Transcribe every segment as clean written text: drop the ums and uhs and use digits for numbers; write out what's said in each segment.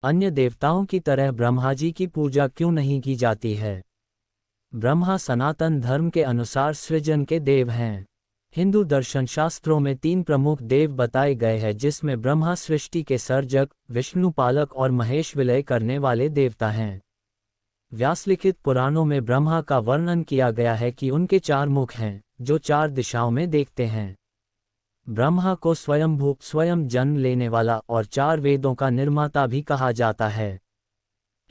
अन्य देवताओं की तरह ब्रह्मा जी की पूजा क्यों नहीं की जाती है? ब्रह्मा सनातन धर्म के अनुसार सृजन के देव हैं। हिंदू दर्शन शास्त्रों में 3 प्रमुख देव बताए गए हैं, जिसमें ब्रह्मा सृष्टि के सर्जक, विष्णु पालक और महेश विलय करने वाले देवता हैं। व्यासलिखित पुराणों में ब्रह्मा का वर्णन किया गया है कि उनके 4 मुख हैं, जो 4 दिशाओं में देखते हैं। ब्रह्मा को स्वयंभू, स्वयं जन्म लेने वाला और 4 वेदों का निर्माता भी कहा जाता है।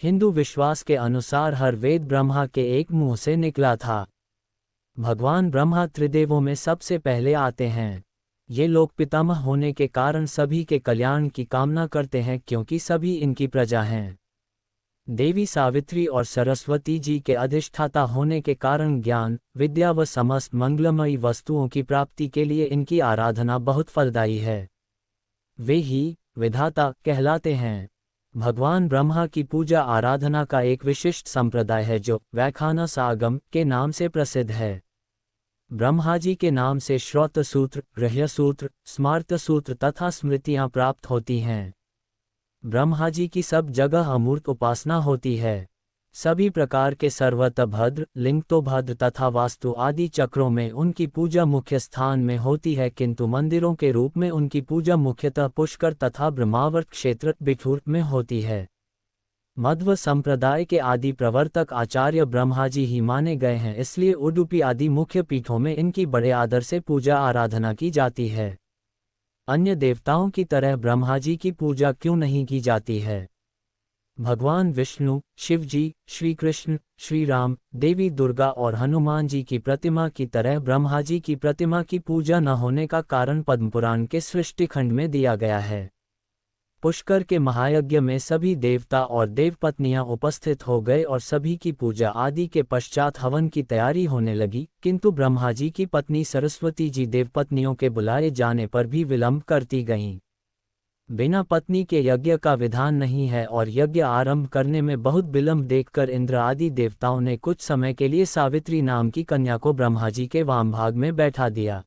हिंदू विश्वास के अनुसार हर वेद ब्रह्मा के एक मुंह से निकला था। भगवान ब्रह्मा त्रिदेवों में सबसे पहले आते हैं। ये लोग पितामह होने के कारण सभी के कल्याण की कामना करते हैं, क्योंकि सभी इनकी प्रजा हैं। देवी सावित्री और सरस्वती जी के अधिष्ठाता होने के कारण ज्ञान, विद्या व समस्त मंगलमयी वस्तुओं की प्राप्ति के लिए इनकी आराधना बहुत फलदायी है। वे ही विधाता कहलाते हैं। भगवान ब्रह्मा की पूजा आराधना का एक विशिष्ट संप्रदाय है, जो व्याख्यानस आगम के नाम से प्रसिद्ध है। ब्रह्मा जी के नाम से श्रौत सूत्र, गृह्य सूत्र, स्मार्त सूत्र तथा स्मृतियां प्राप्त होती हैं। ब्रह्मा जी की सब जगह अमूर्त उपासना होती है। सभी प्रकार के सर्वतभद्र, लिंगतोभद्र तथा वास्तु आदि चक्रों में उनकी पूजा मुख्य स्थान में होती है, किंतु मंदिरों के रूप में उनकी पूजा मुख्यतः पुष्कर तथा ब्रह्मावर्त क्षेत्र बिठूर में होती है। मध्व संप्रदाय के आदि प्रवर्तक आचार्य ब्रह्मा जी ही माने गए हैं, इसलिए उडुपी आदि मुख्य पीठों में इनकी बड़े आदर से पूजा आराधना की जाती है। अन्य देवताओं की तरह ब्रह्मा जी की पूजा क्यों नहीं की जाती है? भगवान विष्णु, शिव जी, श्री कृष्ण, श्री राम, देवी दुर्गा और हनुमान जी की प्रतिमा की तरह ब्रह्मा जी की प्रतिमा की पूजा न होने का कारण पद्मपुराण के सृष्टिखंड में दिया गया है। पुष्कर के महायज्ञ में सभी देवता और देवपत्नियां उपस्थित हो गए और सभी की पूजा आदि के पश्चात हवन की तैयारी होने लगी, किंतु ब्रह्मा जी की पत्नी सरस्वती जी देवपत्नियों के बुलाए जाने पर भी विलंब करती गईं। बिना पत्नी के यज्ञ का विधान नहीं है और यज्ञ आरंभ करने में बहुत विलंब देखकर इंद्र आदि देवताओं ने कुछ समय के लिए सावित्री नाम की कन्या को ब्रह्मा जी के वाम भाग में बैठा दिया।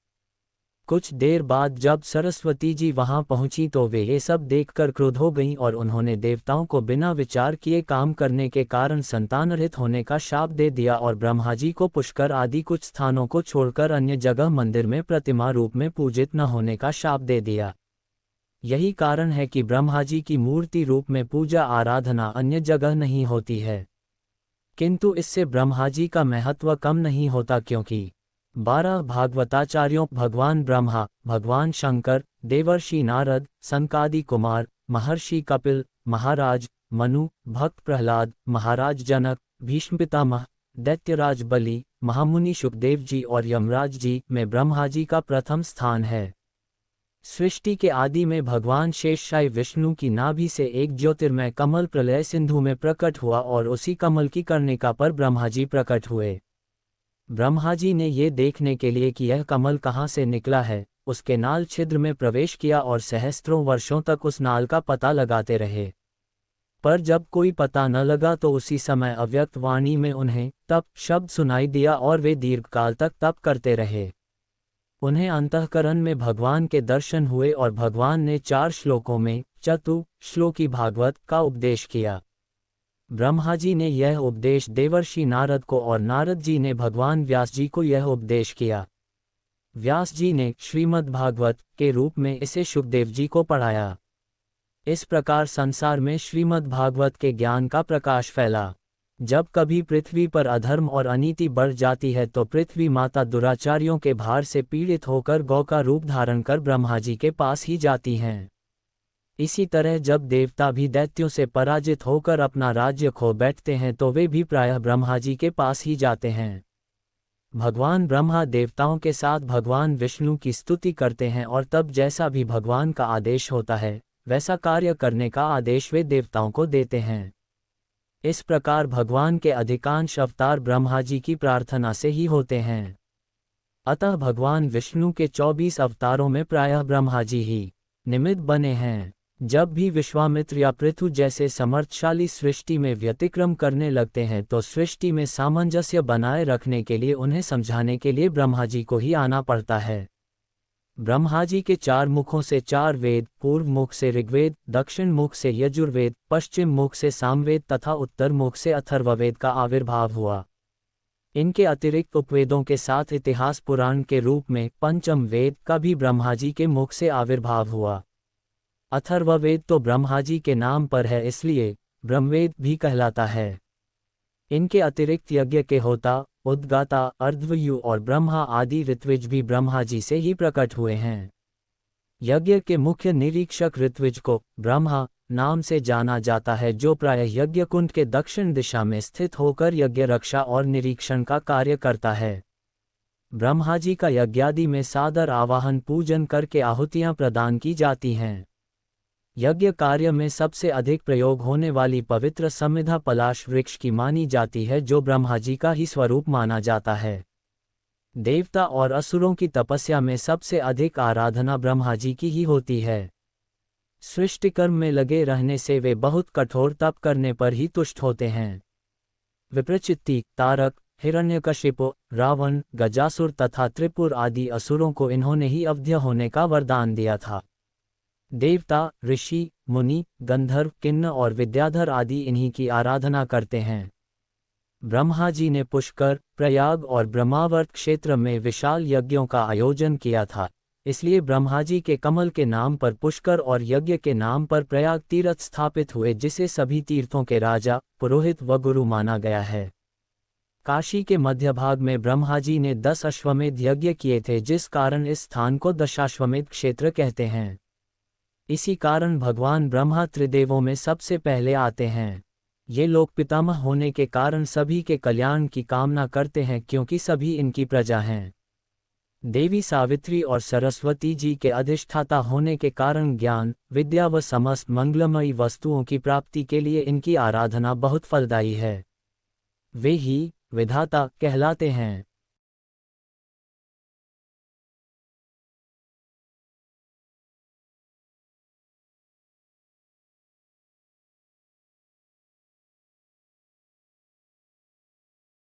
कुछ देर बाद जब सरस्वती जी वहां पहुंची तो वे ये सब देखकर क्रुद्ध हो गईं और उन्होंने देवताओं को बिना विचार किए काम करने के कारण संतानरहित होने का शाप दे दिया और ब्रह्मा जी को पुष्कर आदि कुछ स्थानों को छोड़कर अन्य जगह मंदिर में प्रतिमा रूप में पूजित न होने का शाप दे दिया। यही कारण है कि ब्रह्मा जी की मूर्ति रूप में पूजा आराधना अन्य जगह नहीं होती है। किंतु इससे ब्रह्मा जी का महत्व कम नहीं होता, क्योंकि 12 भागवताचार्यों भगवान ब्रह्मा, भगवान शंकर, देवर्षि नारद, सनकादि कुमार, महर्षि कपिल, महाराज मनु, भक्त प्रहलाद, महाराज जनक, भीष्म पितामह, दैत्यराज बलि, महामुनि सुखदेव जी और यमराज जी में ब्रह्मा जी का प्रथम स्थान है। सृष्टि के आदि में भगवान शेषशायी विष्णु की नाभि से एक ज्योतिर्मय कमल प्रलय सिंधु में प्रकट हुआ और उसी कमल की कर्णिका पर ब्रह्मा जी प्रकट हुए। ब्रह्मा जी ने ये देखने के लिए कि यह कमल कहाँ से निकला है, उसके नाल छिद्र में प्रवेश किया और सहस्त्रों वर्षों तक उस नाल का पता लगाते रहे। पर जब कोई पता न लगा तो उसी समय अव्यक्त वाणी में उन्हें तप शब्द सुनाई दिया और वे दीर्घकाल तक तप करते रहे। उन्हें अंतःकरण में भगवान के दर्शन हुए और भगवान ने 4 श्लोकों में श्लोकी भागवत का उपदेश किया। ब्रह्मा जी ने यह उपदेश देवर्षि नारद को और नारद जी ने भगवान व्यास जी को यह उपदेश किया। व्यास जी ने श्रीमद् भागवत के रूप में इसे शुकदेव जी को पढ़ाया। इस प्रकार संसार में श्रीमद् भागवत के ज्ञान का प्रकाश फैला। जब कभी पृथ्वी पर अधर्म और अनीति बढ़ जाती है तो पृथ्वी माता दुराचारियों के भार से पीड़ित होकर गौ का रूप धारण कर ब्रह्मा जी के पास ही जाती हैं। इसी तरह जब देवता भी दैत्यों से पराजित होकर अपना राज्य खो बैठते हैं तो वे भी प्रायः ब्रह्मा जी के पास ही जाते हैं। भगवान ब्रह्मा देवताओं के साथ भगवान विष्णु की स्तुति करते हैं और तब जैसा भी भगवान का आदेश होता है वैसा कार्य करने का आदेश वे देवताओं को देते हैं। इस प्रकार भगवान के अधिकांश अवतार ब्रह्मा जी की प्रार्थना से ही होते हैं। अतः भगवान विष्णु के 24 अवतारों में प्रायः ब्रह्मा जी ही निमित्त बने हैं। जब भी विश्वामित्र या पृथु जैसे समर्थशाली सृष्टि में व्यतिक्रम करने लगते हैं तो सृष्टि में सामंजस्य बनाए रखने के लिए उन्हें समझाने के लिए ब्रह्मा जी को ही आना पड़ता है। ब्रह्मा जी के 4 मुखों से 4 वेद, पूर्व मुख से ऋग्वेद, दक्षिण मुख से यजुर्वेद, पश्चिम मुख से सामवेद तथा उत्तर मुख से अथर्ववेद का आविर्भाव हुआ। इनके अतिरिक्त उपवेदों के साथ इतिहास पुराण के रूप में पंचम वेद का भी ब्रह्मा जी के मुख से आविर्भाव हुआ। अथर्ववेद तो ब्रह्मा जी के नाम पर है, इसलिए ब्रह्मवेद भी कहलाता है। इनके अतिरिक्त यज्ञ के होता, उद्गाता, अर्ध्वयु और ब्रह्मा आदि ऋत्विज भी ब्रह्मा जी से ही प्रकट हुए हैं। यज्ञ के मुख्य निरीक्षक ऋत्विज को ब्रह्मा नाम से जाना जाता है, जो प्रायः यज्ञ कुंड के दक्षिण दिशा में स्थित होकर यज्ञ रक्षा और निरीक्षण का कार्य करता है। ब्रह्मा जी का यज्ञादि में सादर आवाहन पूजन करके आहुतियां प्रदान की जाती हैं। यज्ञ कार्य में सबसे अधिक प्रयोग होने वाली पवित्र संविधा पलाश वृक्ष की मानी जाती है, जो ब्रह्मा जी का ही स्वरूप माना जाता है। देवता और असुरों की तपस्या में सबसे अधिक आराधना ब्रह्मा जी की ही होती है। सृष्टि कर्म में लगे रहने से वे बहुत कठोर तप करने पर ही तुष्ट होते हैं। विप्रचित्ति, तारक, हिरण्यकशिपु, रावण, गजासुर तथा त्रिपुर आदि असुरों को इन्होंने ही अवध्य होने का वरदान दिया था। देवता, ऋषि, मुनि, गंधर्व, किन्न और विद्याधर आदि इन्हीं की आराधना करते हैं। ब्रह्मा जी ने पुष्कर, प्रयाग और ब्रह्मावर्त क्षेत्र में विशाल यज्ञों का आयोजन किया था, इसलिए ब्रह्मा जी के कमल के नाम पर पुष्कर और यज्ञ के नाम पर प्रयाग तीर्थ स्थापित हुए, जिसे सभी तीर्थों के राजा, पुरोहित व गुरु माना गया है। काशी के मध्य भाग में ब्रह्मा जी ने 10 अश्वमेध यज्ञ किए थे, जिस कारण इस स्थान को दशाश्वमेध क्षेत्र कहते हैं। इसी कारण भगवान ब्रह्मा त्रिदेवों में सबसे पहले आते हैं। ये लोग पितामह होने के कारण सभी के कल्याण की कामना करते हैं, क्योंकि सभी इनकी प्रजा हैं। देवी सावित्री और सरस्वती जी के अधिष्ठाता होने के कारण ज्ञान, विद्या व समस्त मंगलमयी वस्तुओं की प्राप्ति के लिए इनकी आराधना बहुत फलदायी है। वे ही विधाता कहलाते हैं।